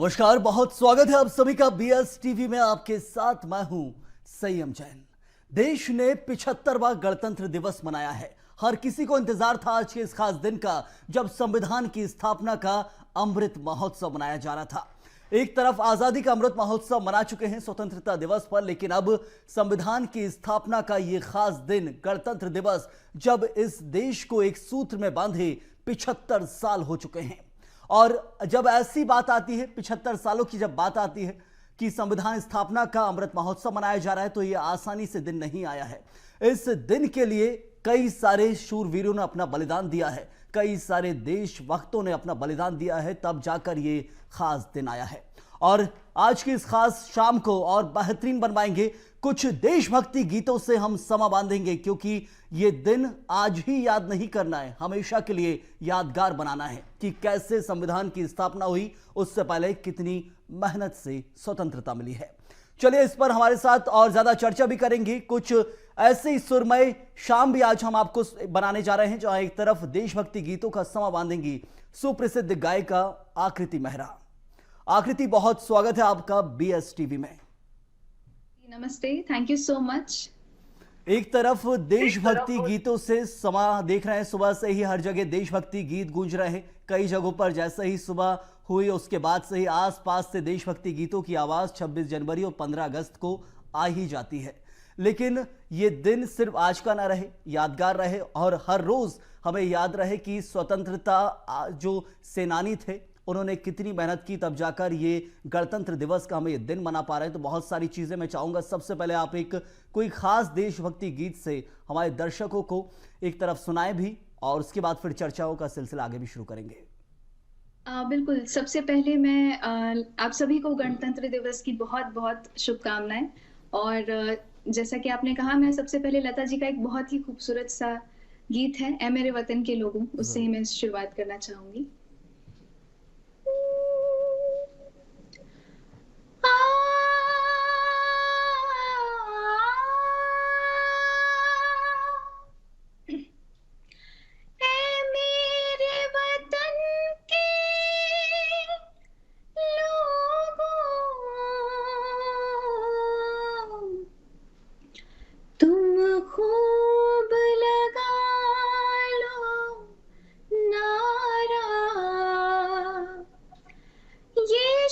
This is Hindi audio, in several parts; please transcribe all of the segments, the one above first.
नमस्कार, बहुत स्वागत है आप सभी का बीएस टीवी में। आपके साथ मैं हूं संयम जैन। देश ने 75वां गणतंत्र दिवस मनाया है। हर किसी को इंतजार था आज के इस खास दिन का, जब संविधान की स्थापना का अमृत महोत्सव मनाया जा रहा था। एक तरफ आजादी का अमृत महोत्सव मना चुके हैं स्वतंत्रता दिवस पर, लेकिन अब संविधान की स्थापना का यह खास दिन गणतंत्र दिवस, जब इस देश को एक सूत्र में बांधे 75 साल हो चुके हैं। और जब ऐसी बात आती है, 75 सालों की जब बात आती है कि संविधान स्थापना का अमृत महोत्सव मनाया जा रहा है, तो यह आसानी से दिन नहीं आया है। इस दिन के लिए कई सारे शूरवीरों ने अपना बलिदान दिया है, कई सारे देशभक्तों ने अपना बलिदान दिया है, तब जाकर ये खास दिन आया है। और आज की इस खास शाम को और बेहतरीन बनवाएंगे। कुछ देशभक्ति गीतों से हम समा बांधेंगे, क्योंकि ये दिन आज ही याद नहीं करना है, हमेशा के लिए यादगार बनाना है कि कैसे संविधान की स्थापना हुई, उससे पहले कितनी मेहनत से स्वतंत्रता मिली है। चलिए, इस पर हमारे साथ और ज्यादा चर्चा भी करेंगे। कुछ ऐसे ही सुरमय शाम भी आज हम आपको बनाने जा रहे हैं, जहां एक तरफ देशभक्ति गीतों का समा बांधेंगी सुप्रसिद्ध गायिका आकृति मेहरा। आकृति, बहुत स्वागत है आपका बीएस टीवी में। नमस्ते, थैंक यू सो मच। एक तरफ देशभक्ति गीतों से समा देख रहे हैं, सुबह से ही हर जगह देशभक्ति गीत गूंज रहे हैं। कई जगहों पर जैसे ही सुबह हुई उसके बाद से ही आसपास से देशभक्ति गीतों की आवाज 26 जनवरी और 15 अगस्त को आ ही जाती है। लेकिन ये दिन सिर्फ आज का ना रहे, यादगार रहे और हर रोज हमें याद रहे कि स्वतंत्रता जो सेनानी थे उन्होंने कितनी मेहनत की, तब जाकर ये गणतंत्र दिवस का हमें ये दिन मना पा रहे हैं। तो बहुत सारी चीजें मैं चाहूंगा, सबसे पहले आप एक कोई खास देशभक्ति गीत से हमारे दर्शकों को एक तरफ सुनाएं भी, और उसके बाद फिर चर्चाओं का सिलसिला आगे भी शुरू करेंगे। बिल्कुल, सबसे पहले मैं आप सभी को गणतंत्र दिवस की बहुत बहुत शुभकामनाएं। और जैसा कि आपने कहा, मैं सबसे पहले लता जी का एक बहुत ही खूबसूरत सा गीत है, ऐ मेरे वतन के लोगों, उससे ही मैं शुरुआत करना चाहूंगी।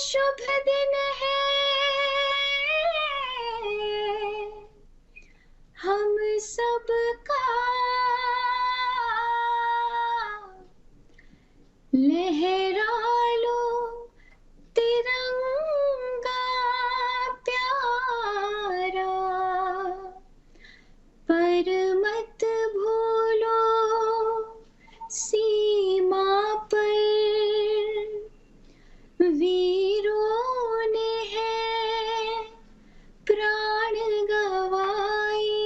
शुभ दिन है, हम सबका, लहरा लो तिरंगा प्यारा, पर मत भूलो सीमा पर वीरों ने है प्राण गवाए।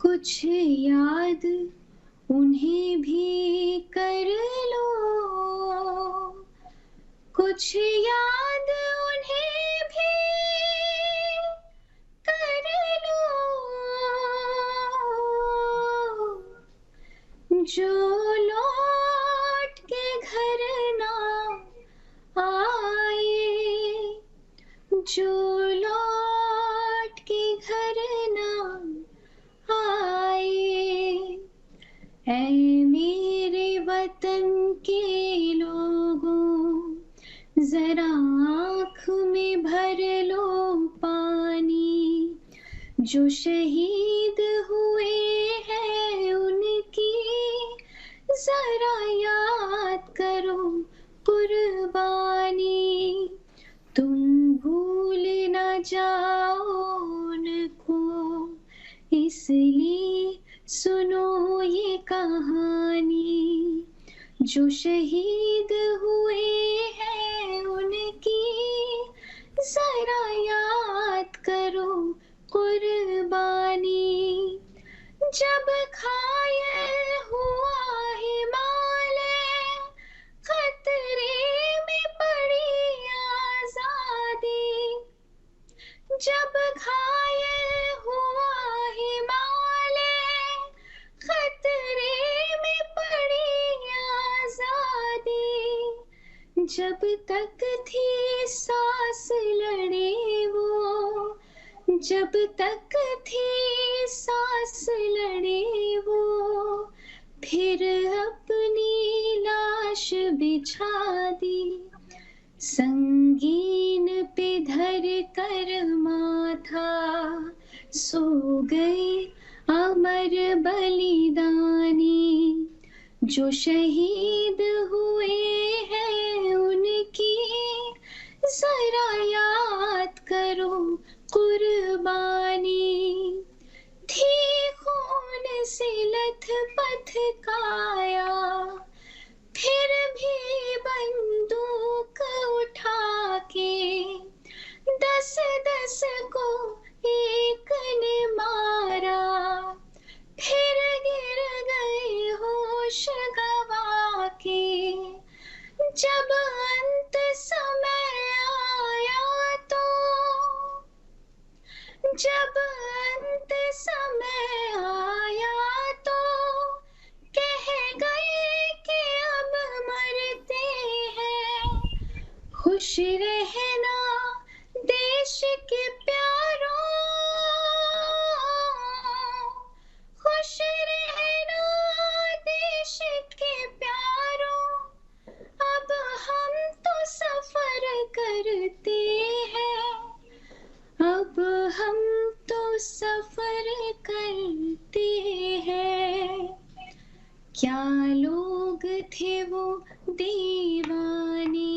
कुछ याद उन्हें भी कर लो, कुछ याद उन्हें भी कर लो, जो लौट के घर ना आए, जो लौट के घर ना आए। ऐ मेरे वतन के लोगों, जरा आँख में भर लो पानी, जो शहीद हुए हैं उनकी जरा याद करो कुर्बानी। तुम भूल न जाओ उनको, इसलिए सुनो ये कहानी, जो शहीद हुए हैं उनकी जरा याद करो कुर्बानी। जब घायल हुआ हिमालय, खतरे में पड़ी आजादी, जब घायल हुआ हिमालय, खतरे में पड़ी आजादी, जब तक थी सांस लड़े वो, जब तक थी सांस लड़े वो, फिर अपनी लाश बिछा दी, संगीन पे धर कर माथा, सो गए अमर बलिदानी, जो शहीद हुए हैं उनकी जरा याद करो कुर्बानी, थी खून से लथपथ काया, फिर भी बंदूक उठा के 10-10 को एक ने मारा, फिर गिर गए होश गवा के, जब अंत समय आया तो, जब अंत समय आया तो, कह गए कि अब मरते हैं, खुश रहना देश के प्यारों, खुश रहना देश के प्यारों, अब हम तो सफर करते हैं, अब हम तो सफर करते हैं। क्या लोग थे वो दीवाने,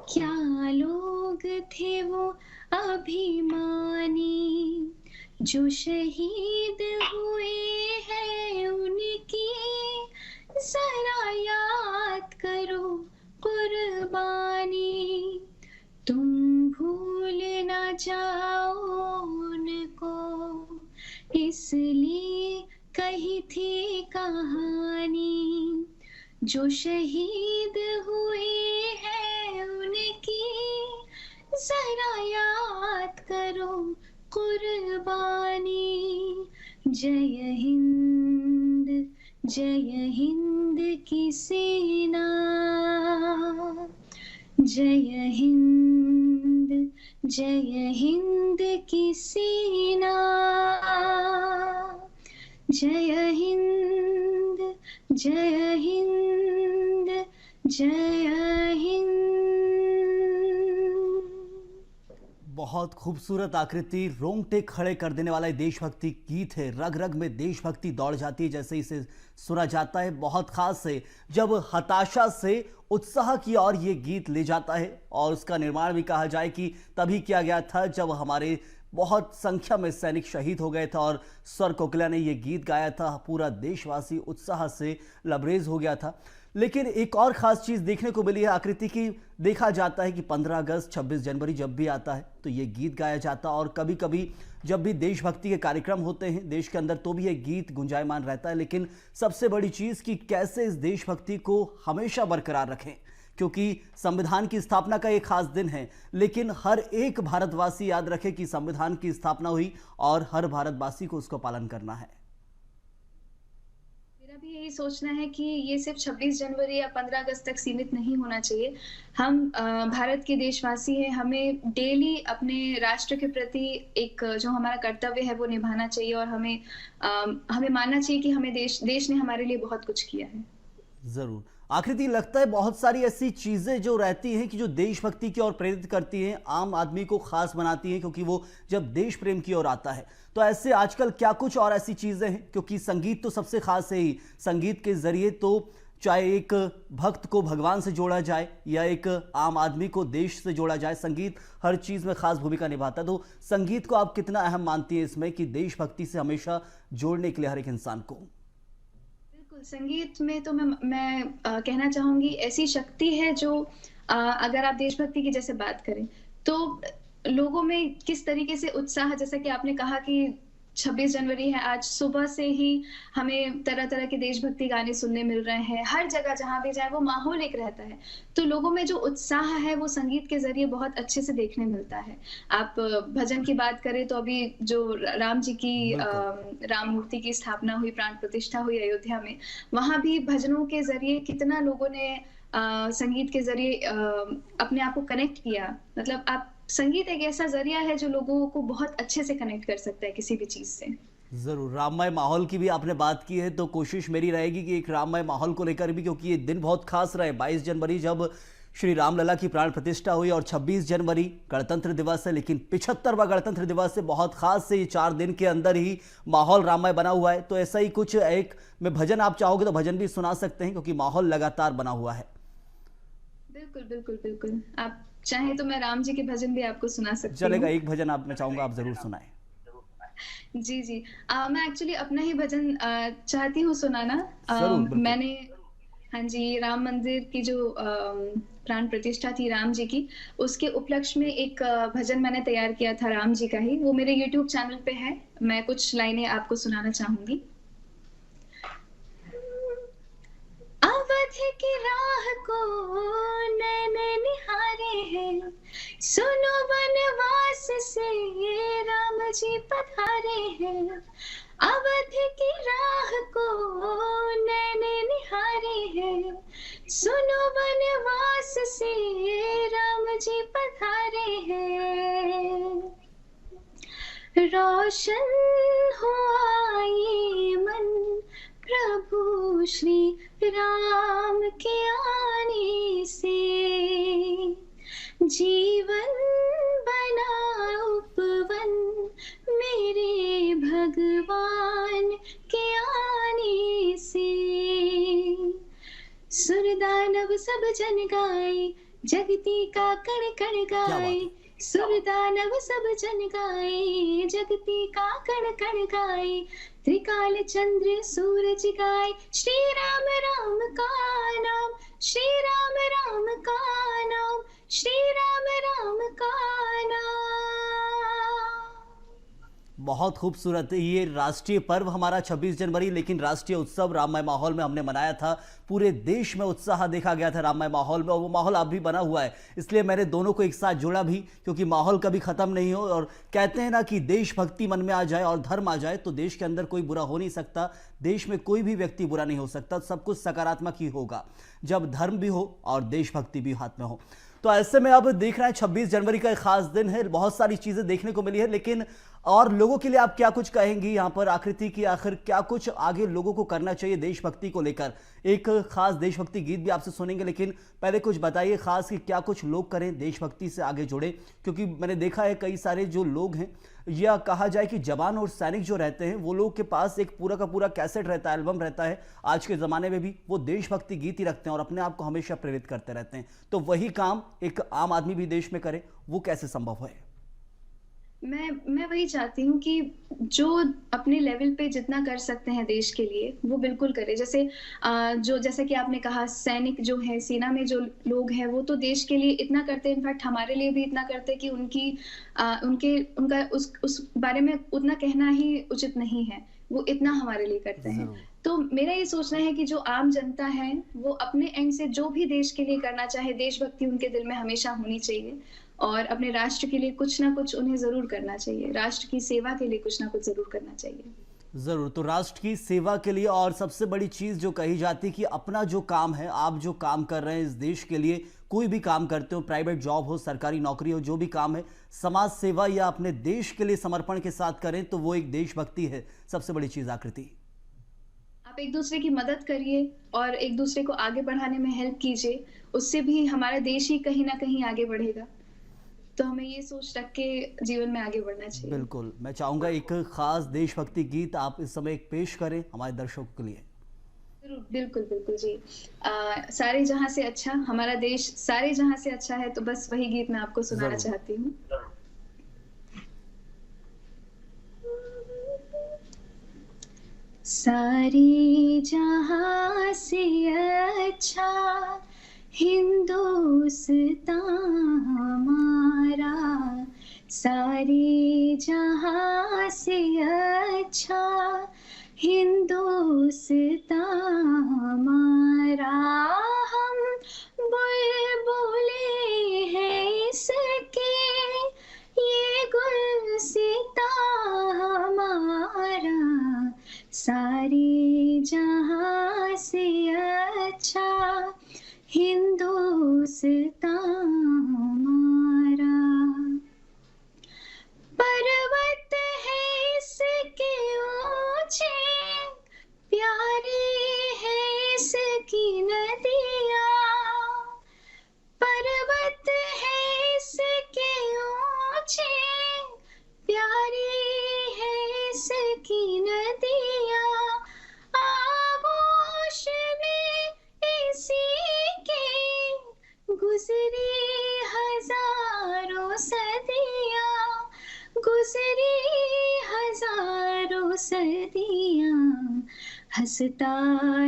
क्या लोग थे वो अभिमानी, जो शहीद हुए हैं उनकी जरा याद करो कुर्बानी, तुम भूल ना जाओ उनको, इसलिए कही थी कहानी, जो शहीद हुए हैं उनकी जरा याद करो कुर्बानी। जय हिंद की सेना, जय हिंद की सेना, जय हिंद, जय हिंद, जय हिंद। बहुत खूबसूरत आकृति, रोंगटे खड़े कर देने वाला ये देशभक्ति गीत है। रग रग में देशभक्ति दौड़ जाती है जैसे इसे सुना जाता है। बहुत खास है जब हताशा से उत्साह की ओर ये गीत ले जाता है। और उसका निर्माण भी कहा जाए कि तभी किया गया था जब हमारे बहुत संख्या में सैनिक शहीद हो गए थे और स्वर कोकिला ने ये गीत गाया था। पूरा देशवासी उत्साह से लबरेज हो गया था। लेकिन एक और ख़ास चीज़ देखने को मिली है आकृति की। देखा जाता है कि 15 अगस्त 26 जनवरी जब भी आता है तो ये गीत गाया जाता है। और कभी कभी जब भी देशभक्ति के कार्यक्रम होते हैं देश के अंदर तो भी ये गीत गुंजायमान रहता है। लेकिन सबसे बड़ी चीज़ कि कैसे इस देशभक्ति को हमेशा बरकरार रखें, क्योंकि संविधान की स्थापना का एक खास दिन है। लेकिन हर एक भारतवासी याद रखे कि संविधान की स्थापना हुई और हर भारतवासी को उसको पालन करना है। मेरा भी यही सोचना है कि ये सिर्फ 26 जनवरी या 15 अगस्त तक सीमित नहीं होना चाहिए। हम भारत के देशवासी हैं, हमें डेली अपने राष्ट्र के प्रति एक जो हमारा कर्तव्य है वो निभाना चाहिए। और हमें मानना चाहिए कि हमें देश ने हमारे लिए बहुत कुछ किया है। जरूर आकृति, लगता है बहुत सारी ऐसी चीजें जो रहती हैं कि जो देशभक्ति की ओर प्रेरित करती हैं, आम आदमी को खास बनाती हैं, क्योंकि वो जब देश प्रेम की ओर आता है। तो ऐसे आजकल क्या कुछ और ऐसी चीजें हैं, क्योंकि संगीत तो सबसे खास है ही। संगीत के जरिए तो चाहे एक भक्त को भगवान से जोड़ा जाए या एक आम आदमी को देश से जोड़ा जाए, संगीत हर चीज में खास भूमिका निभाता है। तो संगीत को आप कितना अहम मानती है इसमें कि देशभक्ति से हमेशा जोड़ने के लिए हर एक इंसान को? संगीत में तो मैं कहना चाहूंगी ऐसी शक्ति है जो अगर आप देशभक्ति की जैसे बात करें तो लोगों में किस तरीके से उत्साह, जैसा कि आपने कहा कि 26 जनवरी है आज, सुबह से ही हमें तरह-तरह के देशभक्ति गाने सुनने मिल रहे हैं। हर जगह जहाँ भी जाएँ वो माहौल एक रहता है। तो लोगों में जो उत्साह है वो संगीत के ज़रिए बहुत अच्छे से देखने मिलता है। आप भजन की बात करें तो अभी जो राम जी की बिल्कुल। राम मूर्ति की स्थापना हुई, प्राण प्रतिष्ठा हुई अयोध्या में, वहाँ भी भजनों के ज़रिए कितना लोगों ने संगीत के ज़रिए अपने आप को कनेक्ट किया। मतलब आप संगीत एक ऐसा ज़रिया है जो लोगों को बहुत अच्छे से कनेक्ट कर सकता है किसी भी चीज़ से। ज़रूर, राममय माहौल की भी आपने बात की है, तो कोशिश मेरी रहेगी कि एक राममय माहौल को लेकर भी, क्योंकि ये दिन बहुत खास रहे। 22 जनवरी जब श्री रामलला की प्राण प्रतिष्ठा हुई और 26 जनवरी गणतंत्र दिवस है, लेकिन 75वां गणतंत्र दिवस है, बहुत खास है। ये 4 दिन के अंदर ही माहौल राममय बना हुआ है। तो ऐसा ही कुछ एक में भजन आप चाहोगे तो भजन भी सुना सकते हैं, क्योंकि माहौल लगातार बना हुआ है। बिल्कुल, बिल्कुल, बिल्कुल। आप चाहें तो मैं राम जी के भजन भी आपको सुना सकती चलेगा, हूँ। एक भजन आप मैं चाहूँगा आप ज़रूर सुनाएँ। जी, जी। मैं एक्चुअली अपना ही भजन चाहती हूँ सुनाना। ज़रूर, बिल्कुल। मैंने हाँ जी, राम मंदिर की जो प्राण प्रतिष्ठा थी राम जी की, उसके उपलक्ष्य में एक भजन मैंने तैयार किया था राम जी का ही, वो मेरे यूट्यूब चैनल पे है। मैं कुछ लाइनें आपको सुनाना चाहूँगी। अवध की राह को नैने निहारे हैं, सुनो वनवास से राम जी पधारे हैं। अवध की राह को नैने निहारे हैं, सुनो वनवास से राम जी पधारे हैं। रोशन हुआ ये मन प्रभु श्री राम के आने से, जीवन बना उपवन मेरे भगवान के आने से। सुर दानव सब जन गाए, जगती का कण कण क्या बात गाए। है! सुर दानव सब जन गाए, जगती का कण कण गाए। त्रिकाल चंद्र सूरज गाए, श्री राम राम का नाम, श्री राम राम का नाम, श्री राम राम का नाम। बहुत खूबसूरत। ये राष्ट्रीय पर्व हमारा 26 जनवरी, लेकिन राष्ट्रीय उत्सव राममय माहौल में हमने मनाया था। पूरे देश में उत्साह देखा गया था राममय माहौल में, और वो माहौल अब भी बना हुआ है। इसलिए मैंने दोनों को एक साथ जोड़ा भी, क्योंकि माहौल कभी ख़त्म नहीं हो। और कहते हैं ना कि देशभक्ति मन में आ जाए और धर्म आ जाए तो देश के अंदर कोई बुरा हो नहीं सकता। देश में कोई भी व्यक्ति बुरा नहीं हो सकता, सब कुछ सकारात्मक ही होगा जब धर्म भी हो और देशभक्ति भी हाथ में हो। तो ऐसे में अब देख रहे हैं 26 जनवरी का एक खास दिन है, बहुत सारी चीज़ें देखने को मिली है, लेकिन और लोगों के लिए आप क्या कुछ कहेंगी यहाँ पर आकृति की? आखिर क्या कुछ आगे लोगों को करना चाहिए देशभक्ति को लेकर? एक खास देशभक्ति गीत भी आपसे सुनेंगे, लेकिन पहले कुछ बताइए खास कि क्या कुछ लोग करें देशभक्ति से आगे जुड़े, क्योंकि मैंने देखा है कई सारे जो लोग हैं, या कहा जाए कि जवान और सैनिक जो रहते हैं, वो लोग के पास एक पूरा का पूरा कैसेट रहता है, एल्बम रहता है। आज के ज़माने में भी वो देशभक्ति गीत ही रखते हैं और अपने आप को हमेशा प्रेरित करते रहते हैं। तो वही काम एक आम आदमी भी देश में करे, वो कैसे संभव है? मैं वही चाहती हूँ कि जो अपने लेवल पे जितना कर सकते हैं देश के लिए, वो बिल्कुल करें। जैसे जैसा कि आपने कहा सैनिक जो है, सेना में जो लोग हैं, वो तो देश के लिए इतना करते हैं, इनफैक्ट हमारे लिए भी इतना करते हैं कि उनका उस बारे में उतना कहना ही उचित नहीं है। वो इतना हमारे लिए करते हैं। ज़रूर। तो मेरा ये सोचना है कि जो आम जनता है, वो अपने एंड से जो भी देश के लिए करना चाहे, देशभक्ति उनके दिल में हमेशा होनी चाहिए। और अपने राष्ट्र के लिए कुछ ना कुछ उन्हें ज़रूर करना चाहिए। राष्ट्र की सेवा के लिए कुछ ना कुछ ज़रूर करना चाहिए। ज़रूर, तो राष्ट्र की सेवा के लिए, और सबसे बड़ी चीज़ जो कही जाती है कि अपना जो काम है, आप जो काम कर रहे हैं इस देश के लिए, कोई भी काम करते हो, प्राइवेट जॉब हो, सरकारी नौकरी हो, जो भी काम है, समाज सेवा या अपने देश के लिए समर्पण के साथ करें तो वो एक देशभक्ति है। सबसे बड़ी चीज़ आकृति। आप एक दूसरे की मदद करिए और एक दूसरे को आगे बढ़ाने में हेल्प कीजिए। उससे भी हमारा देश ही कहीं न कहीं आगे बढ़ेगा। तो हमें ये सोच रख के जीवन में आगे बढ़ना चाहिए। बिल्कुल, मैं चाहूँगा एक खास देशभक्ति गीत आप इस समय एक पेश करें हमारे दर्शकों के लिए। ज़रूर, बिल्कुल, बिल्कुल जी। सारे जहाँ से अच्छा हमारा देश सारे जहाँ से अच्छा है, तो बस वही गीत मैं आपको सुनाना ज़रूर। चाहती हूँ। सारे जहाँ से अच्छा हिंदुस्तान हमारा, सारे जहां से अच्छा हिंदुस्तान हमारा, हम बुलबुले हैं इसके, ये गुलसिता हमारा, सारे जहां से अच्छा हिंदुस्तान हमारा। पर्वत है इसके ऊंचे, प्यारी है इसकी नदियाँ, पर्वत है इसके ऊंचे, प्यारी है इसकी नदियाँ, आगोश में इसी के गुजरी हजारों सदियाँ, गुजरी हजारों सदियाँ, हंसता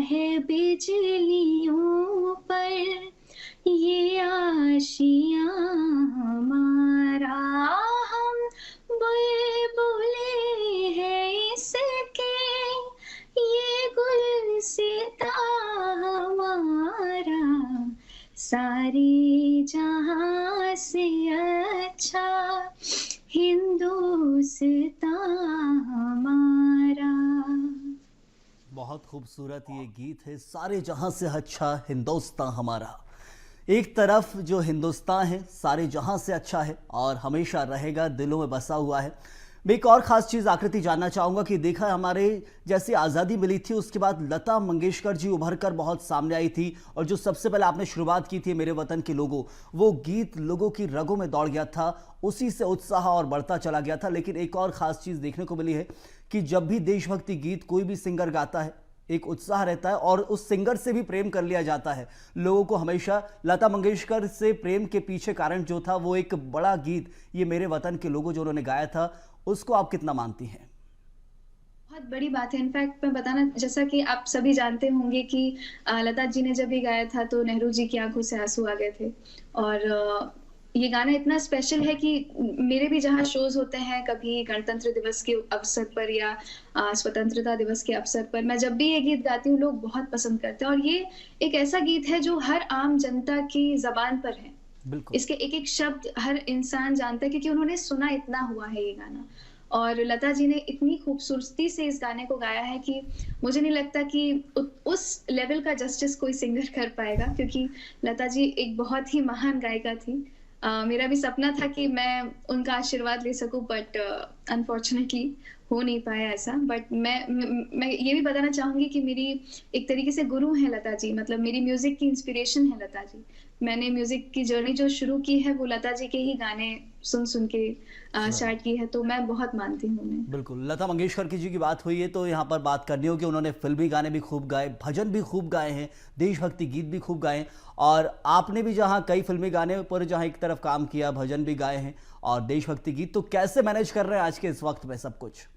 है बिजलियों पर ये आशियाँ हमारा, हम बुलबुले हैं इसके, ये गुलसिता हमारा, सारे जहां से अच्छा हिंदुस्तान हमारा। बहुत खूबसूरत ये गीत है, सारे जहां से अच्छा हिंदुस्तान हमारा। एक तरफ जो हिंदुस्तान है सारे जहां से अच्छा है और हमेशा रहेगा, दिलों में बसा हुआ है। मैं एक और ख़ास चीज़ आकृति जानना चाहूँगा कि देखा हमारे जैसे आज़ादी मिली थी उसके बाद लता मंगेशकर जी उभर कर बहुत सामने आई थी और जो सबसे पहले आपने शुरुआत की थी मेरे वतन के लोगों, वो गीत लोगों की रगों में दौड़ गया था, उसी से उत्साह और बढ़ता चला गया था। लेकिन एक और ख़ास चीज़ देखने को मिली है कि जब भी देशभक्ति गीत कोई भी सिंगर गाता है एक उत्साह रहता है और उस सिंगर से भी प्रेम कर लिया जाता है। लोगों को हमेशा लता मंगेशकर से प्रेम के पीछे कारण जो था वो एक बड़ा गीत ये मेरे वतन के लोगों जो उन्होंने गाया था, उसको आप कितना मानती हैं? बहुत बड़ी बात है। इनफैक्ट मैं बताना, जैसा कि आप सभी जानते होंगे कि लता जी ने जब ये गाया था तो नेहरू जी की आंखों से आंसू आ गए थे। और ये गाना इतना स्पेशल है कि मेरे भी जहाँ शोज होते हैं कभी गणतंत्र दिवस के अवसर पर या स्वतंत्रता दिवस के अवसर पर, मैं जब भी ये गीत गाती हूँ लोग बहुत पसंद करते हैं। और ये एक ऐसा गीत है जो हर आम जनता की जबान पर है, बिल्कुल। इसके एक एक शब्द हर इंसान जानता है क्योंकि उन्होंने सुना इतना हुआ है ये गाना। और लता जी ने इतनी खूबसूरती से इस गाने को गाया है कि मुझे नहीं लगता कि उस लेवल का जस्टिस कोई सिंगर कर पाएगा, क्योंकि लता जी एक बहुत ही महान गायिका थी। मेरा भी सपना था कि मैं उनका आशीर्वाद ले सकूं, बट अनफॉर्चुनेटली हो नहीं पाया ऐसा। बट मैं ये भी बताना चाहूंगी कि मेरी एक तरीके से गुरु है लता जी, मतलब मेरी म्यूजिक की इंस्पिरेशन है लता जी। मैंने म्यूजिक की जर्नी जो शुरू की है वो लता जी के ही गाने सुन सुन के स्टार्ट की है, तो मैं बहुत मानती हूँ उन्हें। बिल्कुल, लता मंगेशकर की जी की बात हुई है तो यहाँ पर बात करनी होगी, उन्होंने फिल्मी गाने भी खूब गाए, भजन भी खूब गाए हैं, देशभक्ति गीत भी खूब गाए हैं। और आपने भी जहाँ कई फिल्मी गाने पर जहाँ एक तरफ काम किया, भजन भी गाए हैं और देशभक्ति गीत, तो कैसे मैनेज कर रहे हैं आज के इस वक्त में सब कुछ?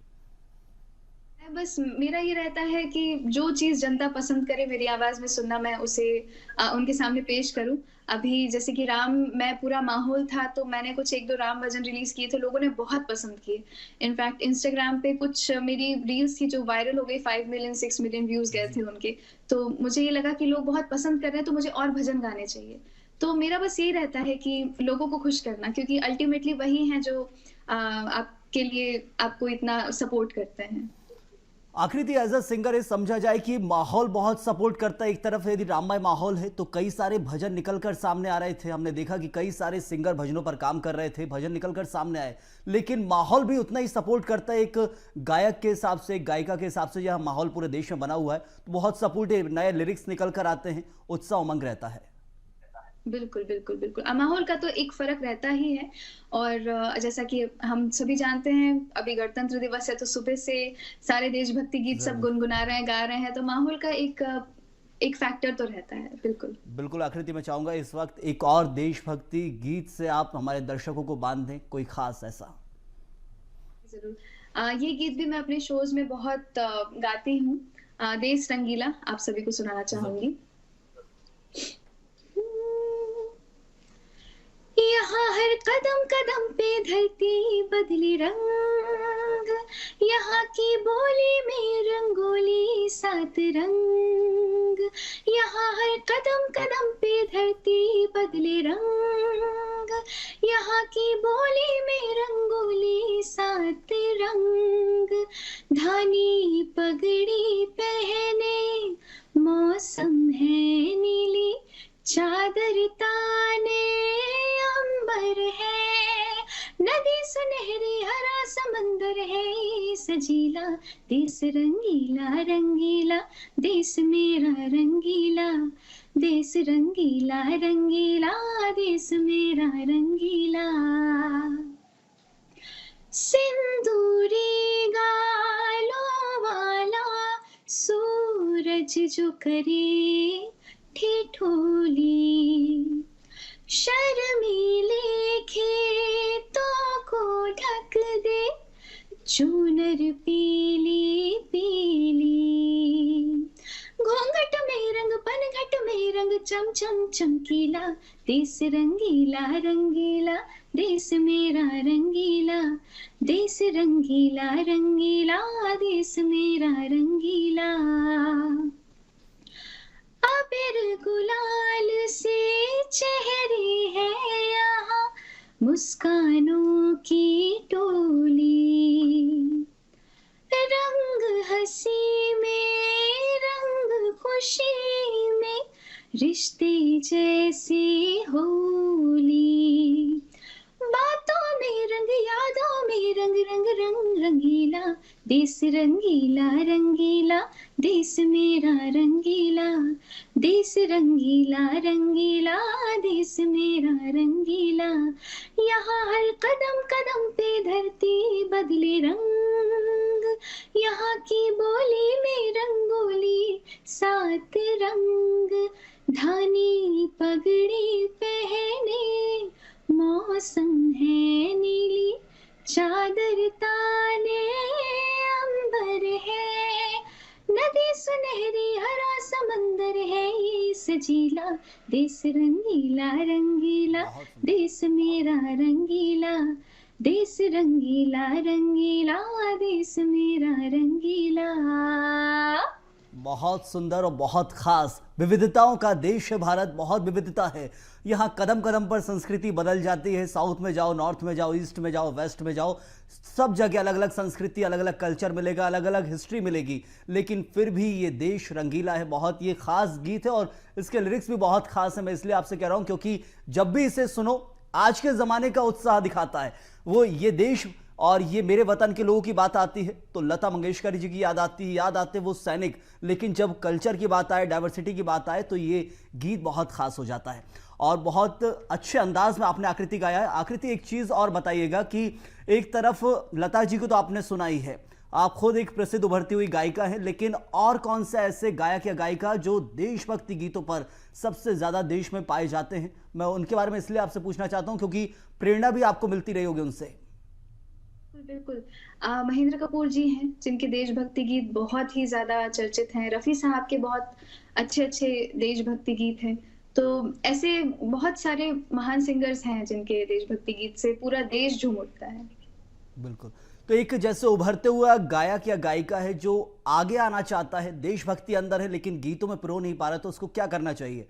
बस मेरा ये रहता है कि जो चीज़ जनता पसंद करे मेरी आवाज़ में सुनना, मैं उसे उनके सामने पेश करूँ। अभी जैसे कि राम में पूरा माहौल था तो मैंने कुछ 1-2 राम भजन रिलीज़ किए थे, लोगों ने बहुत पसंद किए। इनफैक्ट इंस्टाग्राम पे कुछ मेरी रील्स थी जो वायरल हो गई, 5 मिलियन 6 मिलियन व्यूज़ गए थे उनके। तो मुझे ये लगा कि लोग बहुत पसंद कर रहे हैं तो मुझे और भजन गाने चाहिए। तो मेरा बस यही रहता है कि लोगों को खुश करना, क्योंकि अल्टीमेटली वही हैं जो आपके लिए आपको इतना सपोर्ट करते हैं। आकृति एज अ सिंगर ये समझा जाए कि माहौल बहुत सपोर्ट करता है। एक तरफ यदि राममय माहौल है तो कई सारे भजन निकलकर सामने आ रहे थे, हमने देखा कि कई सारे सिंगर भजनों पर काम कर रहे थे, भजन निकलकर सामने आए, लेकिन माहौल भी उतना ही सपोर्ट करता है। एक गायक के हिसाब से, एक गायिका के हिसाब से यह माहौल पूरे देश में बना हुआ है तो बहुत सपोर्टिव, नए लिरिक्स निकल कर आते हैं, उत्साह उमंग रहता है। बिल्कुल, बिल्कुल, बिल्कुल। माहौल का तो एक फ़र्क रहता ही है। और जैसा कि हम सभी जानते हैं अभी गणतंत्र दिवस है तो सुबह से सारे देशभक्ति गीत सब गुनगुना रहे हैं, गा रहे हैं, तो माहौल का एक फैक्टर तो रहता है, बिल्कुल। बिल्कुल आकृति, मैं चाहूंगा इस वक्त एक और देशभक्ति गीत से आप हमारे दर्शकों को बांध दें, कोई खास ऐसा। ज़रूर। ये गीत भी मैं अपने शोज़ में बहुत गाती हूँ। देश रंगीला आप सभी को सुनाना चाहूँगी। यहाँ हर कदम कदम पे धरती बदले रंग, यहाँ की बोली में रंगोली सात रंग, यहाँ हर कदम कदम पे धरती बदले रंग, यहाँ की बोली में रंगोली सात रंग, धानी पगड़ी पहने मौसम है नीली, चादर ताने अंबर है, नदी सुनहरी हरा समंदर है सजीला, देश रंगीला रंगीला, देश मेरा रंगीला, देश रंगीला रंगीला, देश मेरा रंगीला। सिंदूरी गालों वाला सूरज जो करे ठिठोली, शर्मीले खेतों को ढक दे चूनर पीली पीली, घूंघट में रंग पनघट में रंग चम चम चमकीला, देश रंगीला रंगीला, देश मेरा रंगीला, देश रंगीला रंगीला, देश मेरा रंगीला। अबीर गुलाल से चेहरे हैं यहाँ मुस्कानों की टोली, रंग हंसी में रंग खुशी में रिश्ते जैसे होली, बातों में रंग यादों में रंग रंग रंग रंगीला, देश रंगीला रंगीला, देश मेरा रंगीला, देश रंगीला रंगीला, देश मेरा रंगीला। यहाँ हर कदम कदम पे धरती बदले रंग, यहाँ की बोली में रंगोली सात रंग, धानी पगड़ी पहने मौसम है नीली, चादर ताने अंबर है, नदी सुनहरी हरा समंदर है सजीला, देश रंगीला रंगीला, देश मेरा रंगीला, देश रंगीला रंगीला, देश मेरा रंगीला। बहुत सुंदर और बहुत खास, विविधताओं का देश है भारत, बहुत विविधता है यहाँ। कदम कदम पर संस्कृति बदल जाती है, साउथ में जाओ, नॉर्थ में जाओ, ईस्ट में जाओ, वेस्ट में जाओ, सब जगह अलग अलग संस्कृति, अलग अलग कल्चर मिलेगा, अलग अलग हिस्ट्री मिलेगी, लेकिन फिर भी ये देश रंगीला है। बहुत ये खास गीत है और इसके लिरिक्स भी बहुत खास है। मैं इसलिए आपसे कह रहा हूं क्योंकि जब भी इसे सुनो आज के ज़माने का उत्साह दिखाता है। वो ये देश और ये मेरे वतन के लोगों की बात आती है तो लता मंगेशकर जी की याद आती है, याद आते वो सैनिक, लेकिन जब कल्चर की बात आए, डाइवर्सिटी की बात आए तो ये गीत बहुत खास हो जाता है। और बहुत अच्छे अंदाज में आपने आकृति गाया है। आकृति, एक चीज़ और बताइएगा कि एक तरफ लता जी को तो आपने सुना ही है, आप खुद एक प्रसिद्ध उभरती हुई गायिका हैं, लेकिन और कौन से ऐसे गायक या गायिका जो देशभक्ति गीतों पर सबसे ज़्यादा देश में पाए जाते हैं? मैं उनके बारे में इसलिए आपसे पूछना चाहता हूं क्योंकि प्रेरणा भी आपको मिलती रही होगी उनसे। बिल्कुल। महेंद्र कपूर जी हैं, जिनके देशभक्ति गीत बहुत ही ज़्यादा चर्चित हैं। रफ़ी साहब के बहुत अच्छे-अच्छे देशभक्ति गीत हैं। तो ऐसे बहुत सारे महान सिंगर्स हैं, जिनके देशभक्ति गीत से पूरा देश झूम उठता है। बिल्कुल। तो एक जैसे उभरते हुआ गायक या गायिका है जो आगे आना चाहता है, देशभक्ति अंदर है लेकिन गीतों में पिरो नहीं पा रहा, तो उसको क्या करना चाहिए?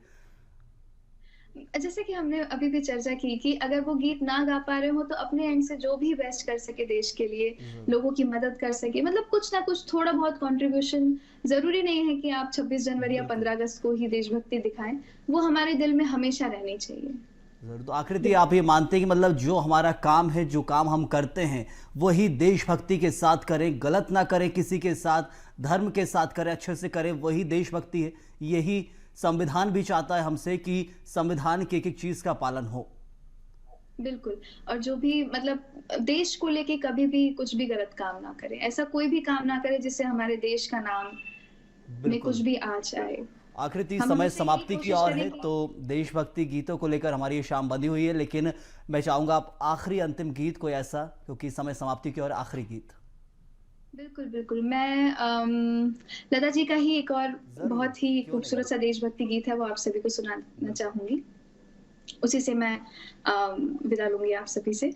जैसे कि हमने अभी भी चर्चा की कि अगर वो गीत ना गा पा रहे हो तो अपने एंड से जो भी बेस्ट कर सके देश के लिए, लोगों की मदद कर सके, मतलब कुछ ना कुछ थोड़ा बहुत कंट्रीब्यूशन। जरूरी नहीं है कि आप 26 जनवरी या 15 अगस्त को ही देशभक्ति दिखाएं, वो हमारे दिल में हमेशा रहनी चाहिए। तो आकृति, आप ये मानते हैं कि मतलब जो हमारा काम है, जो काम हम करते हैं वही देशभक्ति के साथ करें, गलत ना करें, किसी के साथ, धर्म के साथ करें, अच्छे से करें, वही देशभक्ति है? यही संविधान भी चाहता है हमसे कि संविधान की एक एक चीज का पालन हो। बिल्कुल। और जो भी मतलब देश को लेके कभी भी कुछ भी गलत काम ना करे, ऐसा कोई भी काम ना करे जिससे हमारे देश का नाम में कुछ भी आ जाए। आकृति, समय समाप्ति की ओर है, तो देशभक्ति गीतों को लेकर हमारी ये शाम बंधी हुई है, लेकिन मैं चाहूंगा आप आखिरी अंतिम गीत कोई ऐसा, क्योंकि समय समाप्ति की ओर आखिरी गीत। बिल्कुल बिल्कुल। मैं लता जी का ही एक और बहुत ही खूबसूरत सा देशभक्ति गीत है, वो आप सभी को सुनाना चाहूंगी। उसी से मैं विदा लूँगी आप सभी से।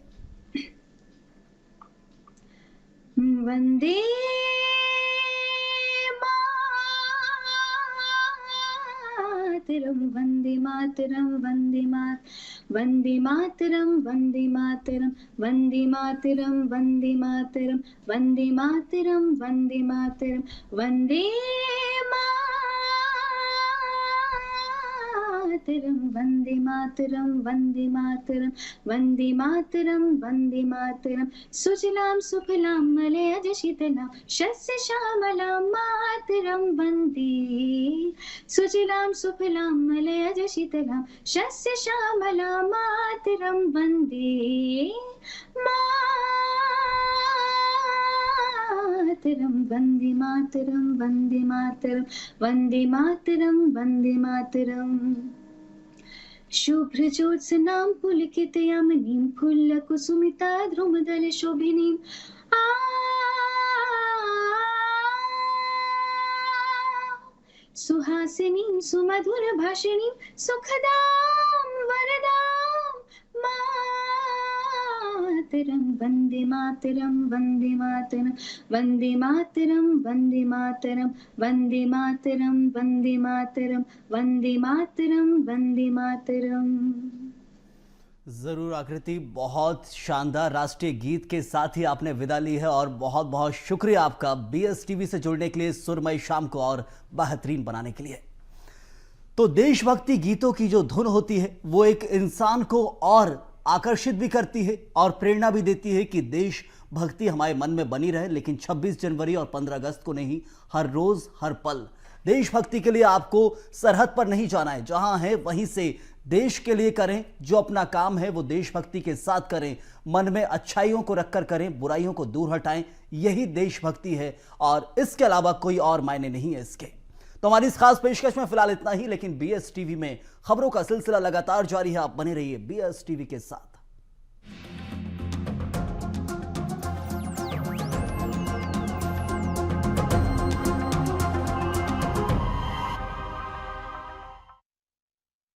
वंदे मातरम, वंदे मातरम, वंदे मातरम, वंदे मातरम, वंदे मातरम, वंदे मातरम, वंदे मातरम, वंदे मातरम, वंदे मातरम, वंदे मातरम, वंदे मातरम, वंदे मातरम, वंदे मातरम, सुजलां सुफलां मलयज शीतलां शस्य श्यामलां मातरं वन्दे, सुजलां सुफलां मलयज शीतलां शस्य श्यामलां मातरं वन्दे मातरं, वन्दे मातरं, वन्दे मातरं, वन्दे मातरं, वन्दे मातरम्। शुभ्रज्योत्स्नां पुलकितयामिनीं फुल्लकुसुमिता ध्रुमदलशोभिनीं सुहासिनीं सुमधुरभाषिणीं सुखदां वरदां मातरं, वन्दे मातरं, वन्दे मातरं, वन्दे मातरं, वन्दे मातरं, वन्दे मातरं, वन्दे मातरं, वन्दे मातरं, वन्दे मातरम्। जरूर आकृति, बहुत शानदार राष्ट्रीय गीत के साथ ही आपने विदा ली है और बहुत बहुत शुक्रिया आपका BS से जुड़ने के लिए, सुरमई शाम को और बेहतरीन बनाने के लिए। तो देशभक्ति गीतों की जो धुन होती है वो एक इंसान को और आकर्षित भी करती है और प्रेरणा भी देती है कि देश भक्ति हमारे मन में बनी रहे, लेकिन 26 जनवरी और 15 अगस्त को नहीं, हर रोज हर पल देशभक्ति के लिए आपको सरहद पर नहीं जाना है, जहां है वहीं से देश के लिए करें। जो अपना काम है वो देशभक्ति के साथ करें, मन में अच्छाइयों को रखकर करें, बुराइयों को दूर हटाएं, यही देशभक्ति है और इसके अलावा कोई और मायने नहीं है इसके। तो हमारी इस खास पेशकश में फिलहाल इतना ही, लेकिन BS में खबरों का सिलसिला लगातार जारी है। आप बने रहिए BS के साथ।